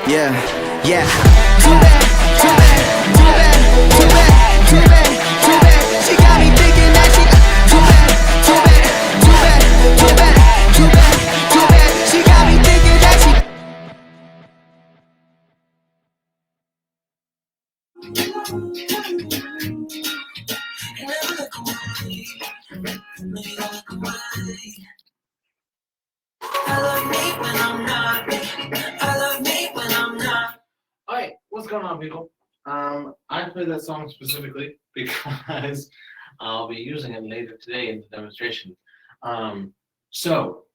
Yeah, yeah. Too bad, too bad, too bad, too bad, too bad, too bad. She got me thinking that she too bad, too bad, too bad, too bad, too bad, too bad. She got me thinking that she. I love me when I'm not me. I love me when I'm not. Alright, what's going on, people? I played that song specifically because I'll be using it later today in the demonstration. So,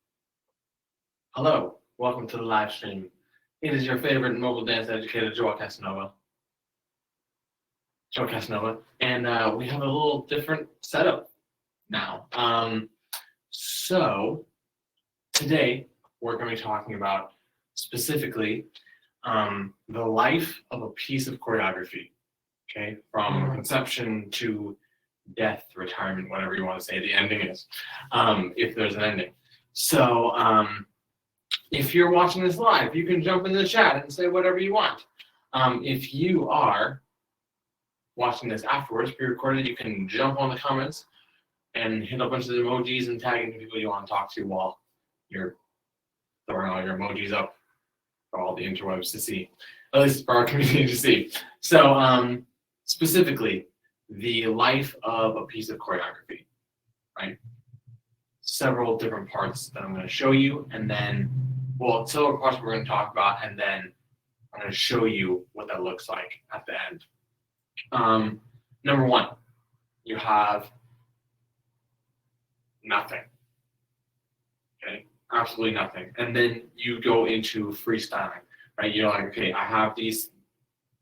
hello, welcome to the live stream. It is your favorite mobile dance educator, Joel Casanova. And we have a little different setup now. So, today we're going to be talking about specifically the life of a piece of choreography, okay, from conception to death, retirement, whatever you want to say the ending is, if there's an ending. So if you're watching this live, you can jump into the chat and say whatever you want. If you are watching this afterwards, pre-recorded, you can jump on the comments and hit a bunch of the emojis and tag in people you want to talk to while you're throwing all your emojis up for all the interwebs to see, at least for our community to see. So specifically, the life of a piece of choreography, right? Several different parts that I'm going to show you, and then, well, several parts we're going to talk about, and then I'm going to show you what that looks like at the end. Number one, you have nothing. Okay, absolutely nothing. And then you go into freestyling, right? You're like, okay, I have these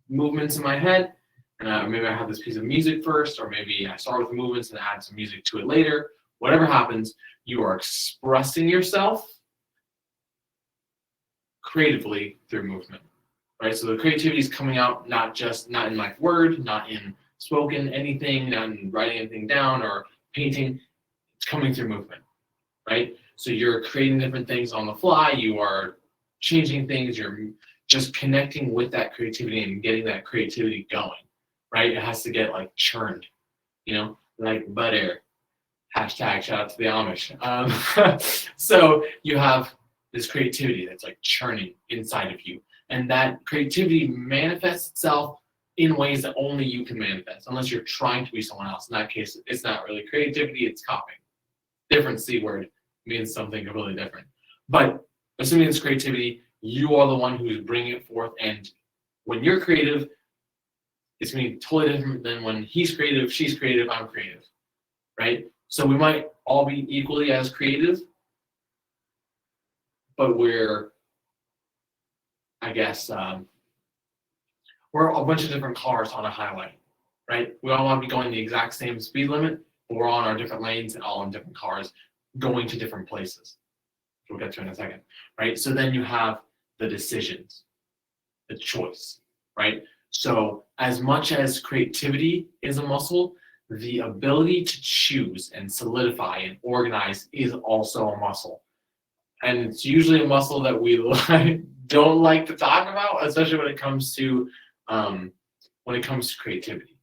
movements in my head, and maybe I have this piece of music first, or maybe I start with the movements and add some music to it later. Whatever happens, you are expressing yourself creatively through movement, right? So the creativity is coming out not in like word, not in spoken anything, not in writing anything down or painting. It's coming through movement, right? So you're creating different things on the fly. You are changing things. You're just connecting with that creativity and getting that creativity going, right? It has to get like churned, you know, like butter. Hashtag shout out to the Amish. So you have this creativity that's like churning inside of you. And that creativity manifests itself in ways that only you can manifest, unless you're trying to be someone else. In that case, it's not really creativity, it's copying. Different C word means something completely different. But assuming it's creativity, you are the one who's bringing it forth. And when you're creative, it's going to be totally different than when he's creative, she's creative, I'm creative, right? So we might all be equally as creative, but we're, I guess, we're a bunch of different cars on a highway, right? We all want to be going the exact same speed limit, but we're all on our different lanes and all in different cars going to different places. We'll get to in a second, right? So then you have the decisions, the choice, right? So as much as creativity is a muscle, the ability to choose and solidify and organize is also a muscle. And it's usually a muscle that we don't like to talk about, especially when it comes to creativity,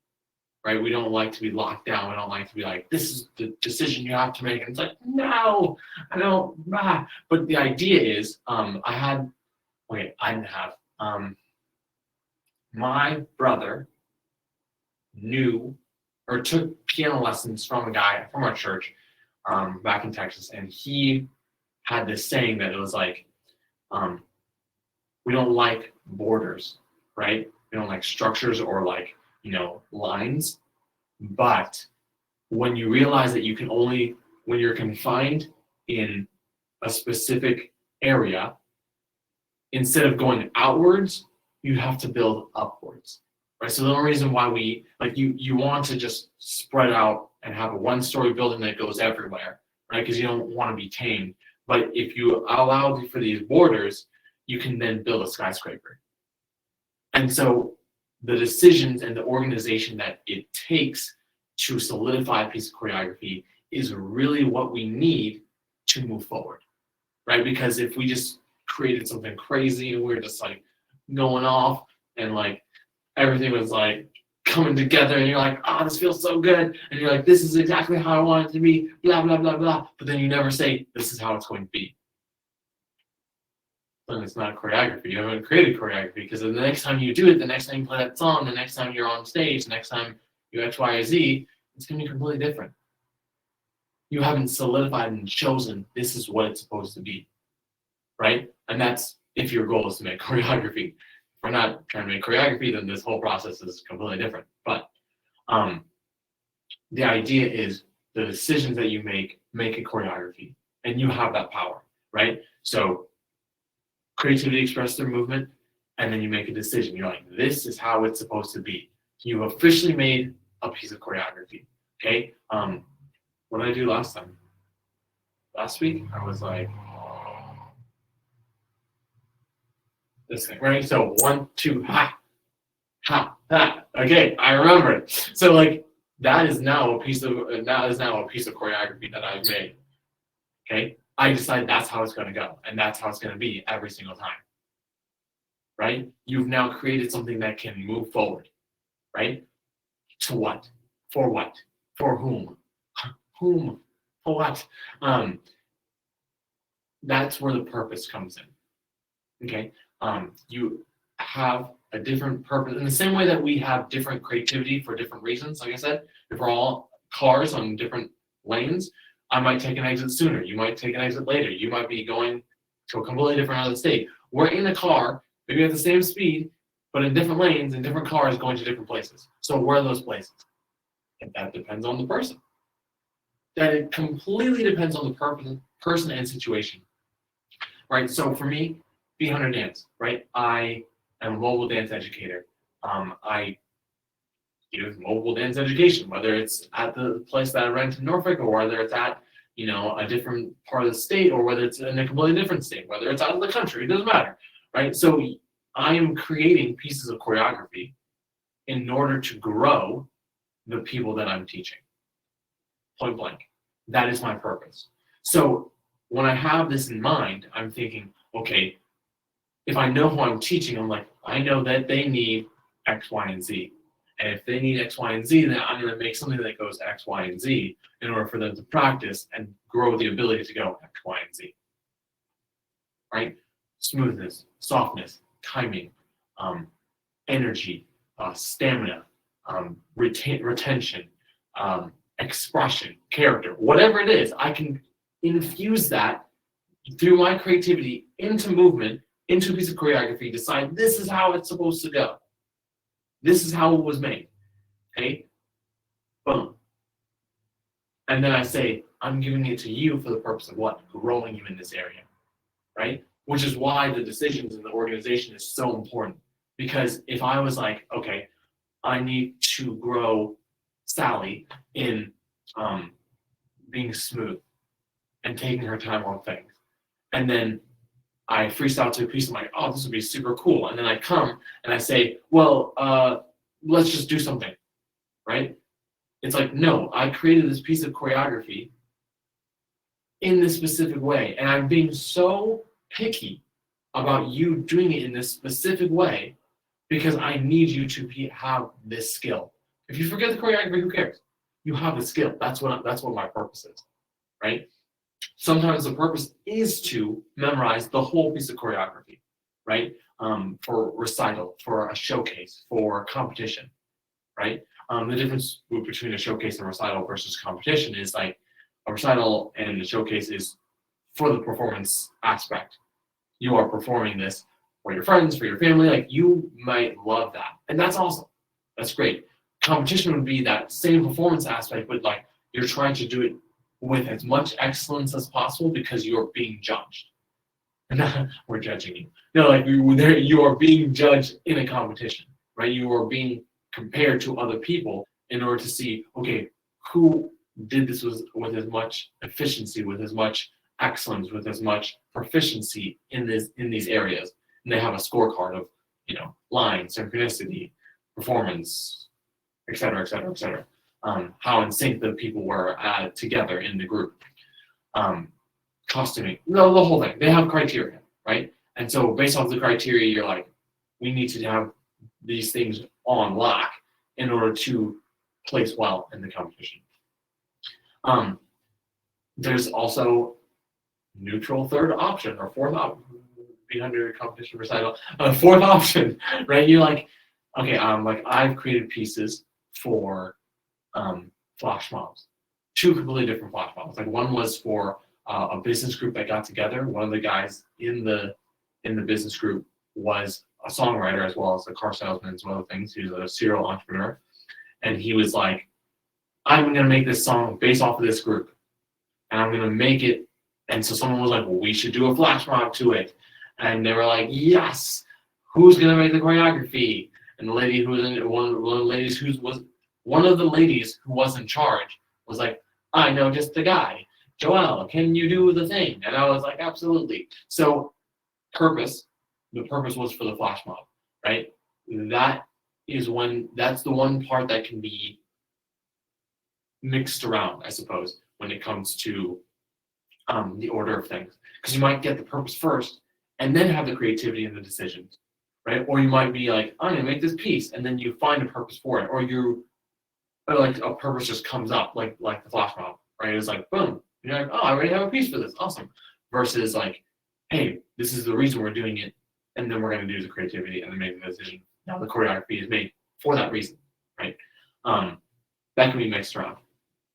right? We don't like to be locked down. We don't like to be like, this is the decision you have to make. And it's like, no, I don't. But the idea is, my brother took piano lessons from a guy from our church back in Texas, and he had this saying that it was like, we don't like borders, right? We don't like structures or like, lines. But when you realize that when you're confined in a specific area, instead of going outwards, you have to build upwards. Right, so the only reason why you want to just spread out and have a one-story building that goes everywhere, right? Because you don't want to be tamed. But if you allow for these borders, you can then build a skyscraper. And so the decisions and the organization that it takes to solidify a piece of choreography is really what we need to move forward, right? Because if we just created something crazy and we're just like going off, and like everything was like coming together, and you're like, oh, this feels so good, and you're like, this is exactly how I want it to be, blah blah blah blah, but then you never say this is how it's going to be. Then it's not choreography. You haven't created choreography, because the next time you do it, the next time you play that song, the next time you're on stage, the next time you X, Y, or Z, it's going to be completely different. You haven't solidified and chosen this is what it's supposed to be, right? And that's if your goal is to make choreography. If we're not trying to make choreography, then this whole process is completely different. But the idea is the decisions that you make a choreography, and you have that power, right? So creativity expressed through movement, and then you make a decision. You're like, this is how it's supposed to be. You officially made a piece of choreography. Okay. What did I do last time? Last week, I was like, this thing, right? So 1, 2, ha, ha, ha. Okay, I remember it. So like that is now a piece of choreography that I've made. Okay, I decide that's how it's going to go, and that's how it's going to be every single time. Right? You've now created something that can move forward. Right? To what? For what? For whom? Whom? For what? That's where the purpose comes in. Okay? You have a different purpose in the same way that we have different creativity for different reasons. Like I said, if we're all cars on different lanes, I might take an exit sooner. You might take an exit later. You might be going to a completely different other state. We're in a car, maybe at the same speed, but in different lanes and different cars going to different places. So where are those places? And that depends on the person. That it completely depends on the person and situation. Right? So for me, BeatHunter Dance, right? I am a mobile dance educator. I give mobile dance education, whether it's at the place that I rent in Norfolk, or whether it's at, a different part of the state, or whether it's in a completely different state, whether it's out of the country, it doesn't matter, right? So I am creating pieces of choreography in order to grow the people that I'm teaching. Point blank. That is my purpose. So when I have this in mind, I'm thinking, okay, if I know who I'm teaching, I'm like, I know that they need X, Y, and Z. And if they need X, Y, and Z, then I'm going to make something that goes X, Y, and Z in order for them to practice and grow the ability to go X, Y, and Z. Right? Smoothness, softness, timing, energy, stamina, retention, expression, character, whatever it is, I can infuse that through my creativity into movement, into a piece of choreography, decide this is how it's supposed to go. This is how it was made. Okay? Boom. And then I say, I'm giving it to you for the purpose of what? Growing you in this area. Right? Which is why the decisions in the organization is so important. Because if I was like, okay, I need to grow Sally in being smooth and taking her time on things. And then I freestyle to a piece, I'm like, oh, this would be super cool. And then I come and I say, well, let's just do something, right? It's like, no, I created this piece of choreography in this specific way. And I'm being so picky about you doing it in this specific way because I need you to have this skill. If you forget the choreography, who cares? You have the skill. That's what my purpose is, right? Sometimes the purpose is to memorize the whole piece of choreography, right? For recital, for a showcase, for competition, right? The difference between a showcase and recital versus competition is like a recital and a showcase is for the performance aspect. You are performing this for your friends, for your family, like you might love that. And that's awesome. That's great. Competition would be that same performance aspect, but like you're trying to do it with as much excellence as possible because you're being judged. And we're judging you. No, like you are being judged in a competition, right? You are being compared to other people in order to see, okay, who did this with as much efficiency, with as much excellence, with as much proficiency in these areas. And they have a scorecard of, line, synchronicity, performance, et cetera, et cetera, et cetera. How in sync the people were together in the group. Costuming, no, the whole thing. They have criteria, right? And so based off the criteria, you're like, we need to have these things on lock in order to place well in the competition. There's also neutral third option or fourth option, BeatHunter competition recital, fourth option, right? You're like, okay, like I've created pieces for flash mobs, two completely different flash mobs. Like one was for a business group that got together. One of the guys in the business group was a songwriter as well as a car salesman and some other things. He was a serial entrepreneur, and he was like, I'm going to make this song based off of this group, and I'm going to make it. And so someone was like, well, we should do a flash mob to it. And they were like, yes, who's going to make the choreography? And the lady who was in one of the ladies who was in charge was like, I know just the guy. Joel, can you do the thing? And I was like, absolutely. So the purpose was for the flash mob, right? That's the one part that can be mixed around, I suppose, when it comes to the order of things. Because you might get the purpose first and then have the creativity and the decisions, right? Or you might be like, I'm gonna make this piece, and then you find a purpose for it, or like a purpose just comes up, like the flash mob, right? It's like, boom, you're like, oh, I already have a piece for this, awesome. Versus like, hey, this is the reason we're doing it, and then we're gonna do the creativity and then make the decision. Now the choreography is made for that reason, right? That can be mixed around.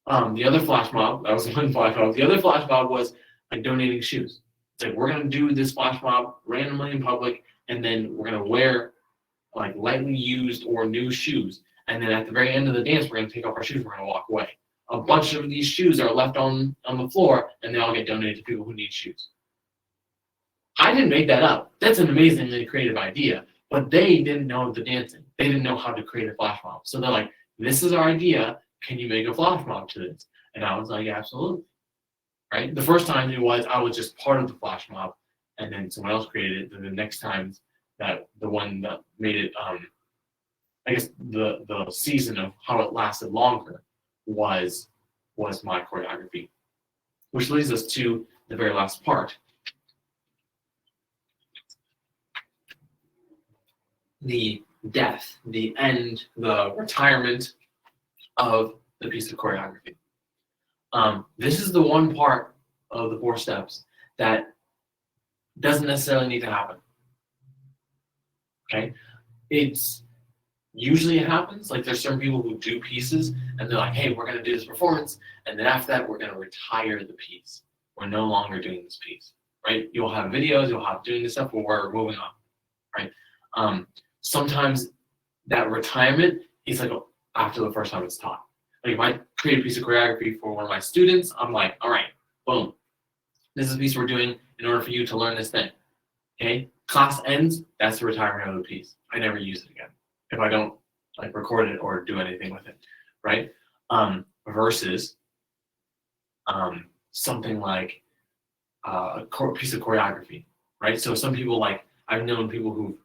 The other flash mob, that was one flash mob. The other flash mob was like donating shoes. It's like, we're gonna do this flash mob randomly in public, and then we're gonna wear like lightly used or new shoes. And then at the very end of the dance, we're gonna take off our shoes, we're gonna walk away. A bunch of these shoes are left on the floor, and they all get donated to people who need shoes. I didn't make that up. That's an amazingly creative idea, but they didn't know the dancing. They didn't know how to create a flash mob. So they're like, this is our idea. Can you make a flash mob to this? And I was like, absolutely. Right? The first time I was just part of the flash mob, and then someone else created it. And the next time that the one that made it, I guess the season of how it lasted longer was my choreography. Which leads us to the very last part. The death, the end, the retirement of the piece of choreography. This is the one part of the 4 steps that doesn't necessarily need to happen. Okay? Usually it happens, like there's certain people who do pieces and they're like, hey, we're gonna do this performance, and then after that we're gonna retire the piece. We're no longer doing this piece, right? You'll have videos, you'll have doing this stuff, but we're moving on, right? Sometimes that retirement is like after the first time it's taught. Like if I create a piece of choreography for one of my students, I'm like, all right, boom. This is a piece we're doing in order for you to learn this thing. Okay? Class ends, that's the retirement of the piece. I never use it again if I don't like record it or do anything with it, right? Versus something like a piece of choreography, right? So some people, like I've known people who've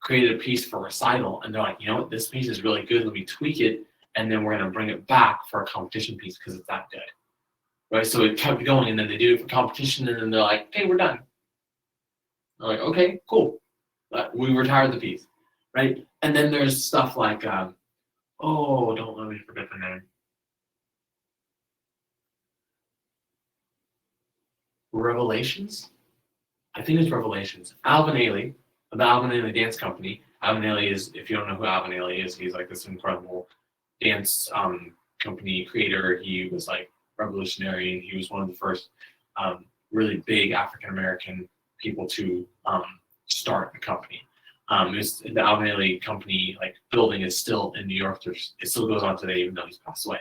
created a piece for recital, and they're like, you know what, this piece is really good, let me tweak it, and then we're gonna bring it back for a competition piece because it's that good, right? So it kept going, and then they do it for competition, and then they're like, okay, we're done. They're like, okay, cool, we retired the piece, right? And then there's stuff like, oh, don't let me forget the name. Revelations? I think it's Revelations. Alvin Ailey, of the Alvin Ailey Dance Company. Alvin Ailey is, if you don't know who Alvin Ailey is, he's like this incredible dance company creator. He was like revolutionary, and he was one of the first really big African-American people to start a company. The Alvin Ailey company like building is still in New York. It still goes on today, even though he's passed away.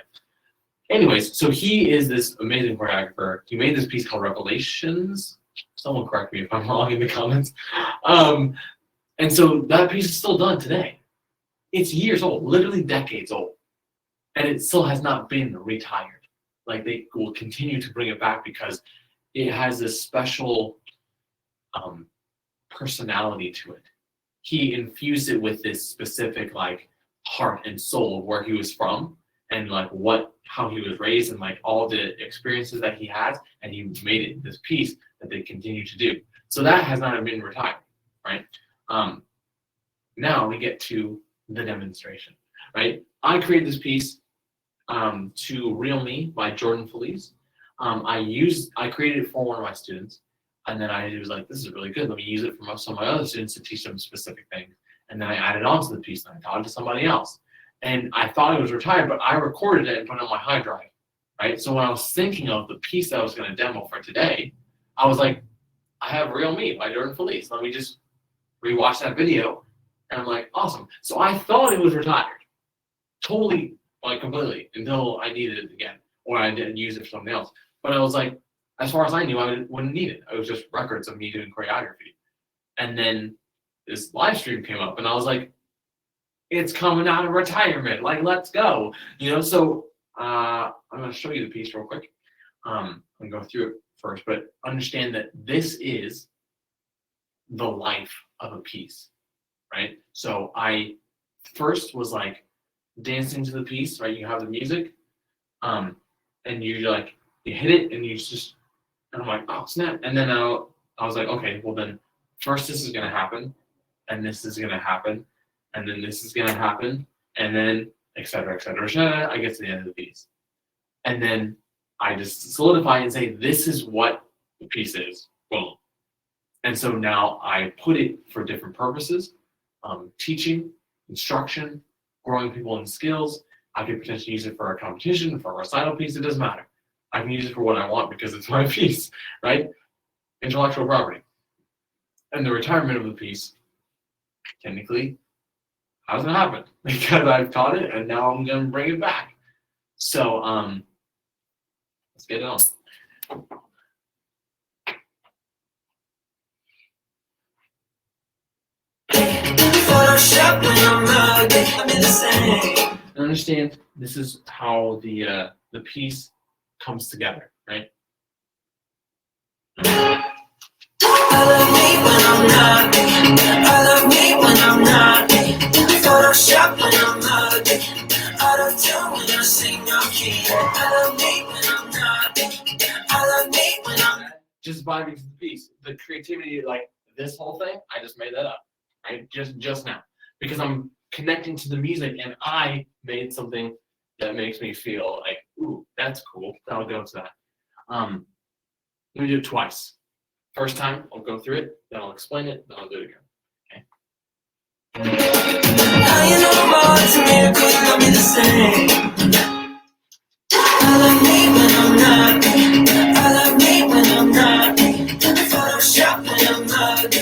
Anyways, so he is this amazing choreographer. He made this piece called Revelations. Someone correct me if I'm wrong in the comments. And so that piece is still done today. It's years old, literally decades old. And it still has not been retired. Like they will continue to bring it back because it has this special personality to it. He infused it with this specific like heart and soul of where he was from and like how he was raised and like all the experiences that he has, and he made it this piece that they continue to do. So that has not been retired, right? Now we get to the demonstration, right? I created this piece to Real Me by Jordan Felice. I created it for one of my students, and then I was like, this is really good. Let me use it for some of my other students to teach them specific things. And then I added on to the piece, and I taught it to somebody else. And I thought it was retired, but I recorded it and put it on my hard drive, right? So when I was thinking of the piece that I was going to demo for today, I was like, I have Real Me by Jordan Felice. Let me just rewatch that video. And I'm like, awesome. So I thought it was retired, totally, like completely, until I needed it again, or I didn't use it for something else. But I was like, as far as I knew, I wouldn't need it. It was just records of me doing choreography. And then this live stream came up, and I was like, it's coming out of retirement. Like, let's go. So I'm going to show you the piece real quick. I'm going to go through it first, but understand that this is the life of a piece, right? So I first was like dancing to the piece, right? You have the music, and you hit it, and and I'm like, oh snap! And then I was like, okay, well then, first this is gonna happen, and this is gonna happen, and then this is gonna happen, and then et cetera, et cetera, et cetera. I get to the end of the piece, and then I just solidify and say, this is what the piece is. Boom. And so now I put it for different purposes, teaching, instruction, growing people in skills. I could potentially use it for a competition, for a recital piece, it doesn't matter. I can use it for what I want because it's my piece, right? Intellectual property. And the retirement of the piece, technically, hasn't happened because I've taught it and now I'm going to bring it back. So let's get it on. Photoshop when I'm rugged, I'm in the same. Understand, this is how the piece comes together, right? I love me when I'm not. I love me when I'm not. Photoshop when I'm rugged. Out of tune when I sing off key. I love me when I'm not. I love me when I'm Just vibing to the piece. The creativity, like this whole thing, I just made that up, right? Just now. Because I'm connecting to the music and I made something that makes me feel like, ooh, that's cool. I'll go to that. Let me do it twice. First time, I'll go through it, then I'll explain it, then I'll do it again. Okay. now you know more to me, cause you love me the same. I love me when I'm not. I love me when I'm not. Photoshop when I'm rugged.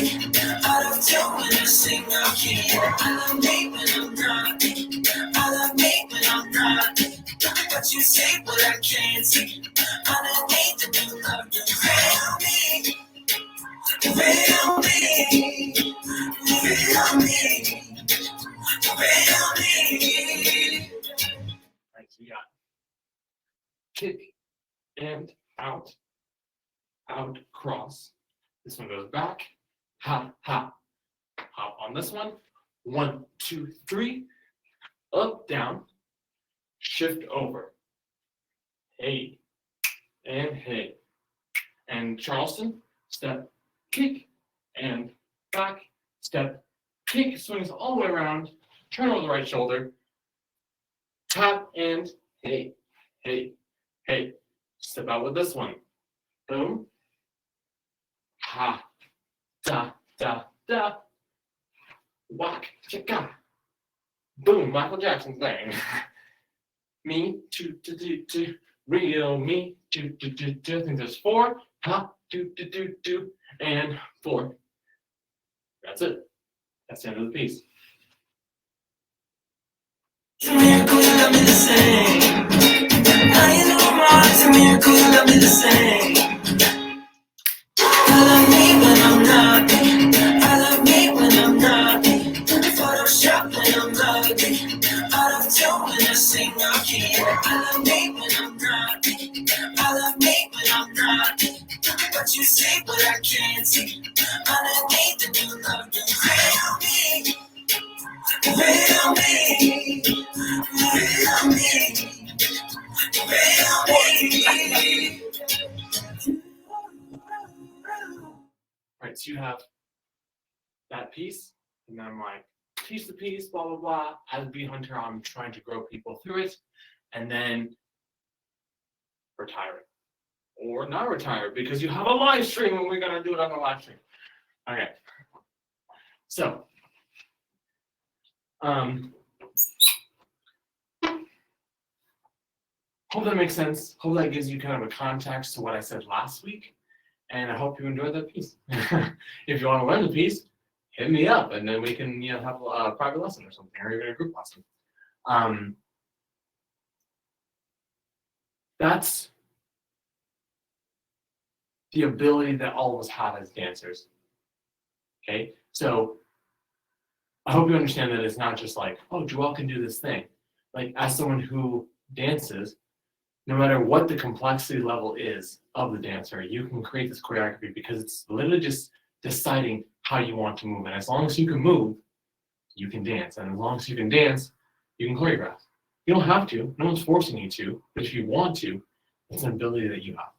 Out of tune when I sing off key. I love me when I'm not. I love me when I'm not. But you see what I can't see. Underneath the new love, you feel me. Feel me. Feel me. Feel me. Right, so you got kick and out, cross. This one goes back, hop, hop. Hop on this one. 1, 2, 3. Up, down. Shift over. Hey. And hey. And Charleston, step, kick, and back, step, kick, swings all the way around, turn over the right shoulder, tap, and hey, hey, hey. Step out with this one. Boom. Ha, da, da, da. Whack, chicka. Boom, Michael Jackson thing. Me, do, real me, do. I think there's 4. Ha, do, and 4. That's it. That's the end of the piece. To me, cause you love me the same. Now you know more to me, cause you love me the same. I love me when I'm not. I love me when I'm not. Photoshop when I'm rugged. Out of tune when I sing off key. I love me when I'm not. I love me when I'm not. But you see what I can't see. Underneath the new love, you feel me. Feel me. Feel me. Feel me. Right, so you have that piece, and then I'm like, teach the piece, blah, blah, blah. As a BeatHunter, I'm trying to grow people through it, and then retire it. Or not retire, because you have a live stream, and we're gonna do it on the live stream. Okay. So, hope that makes sense. Hope that gives you kind of a context to what I said last week. And I hope you enjoyed that piece. If you want to learn the piece, hit me up, and then we can have a private lesson or something, or even a group lesson. That's the ability that all of us have as dancers. Okay, so I hope you understand that it's not just like, oh, Joel can do this thing. Like, as someone who dances, no matter what the complexity level is of the dancer, you can create this choreography because it's literally just deciding how you want to move. And as long as you can move, you can dance. And as long as you can dance, you can choreograph. You don't have to. No one's forcing you to. But if you want to, it's an ability that you have.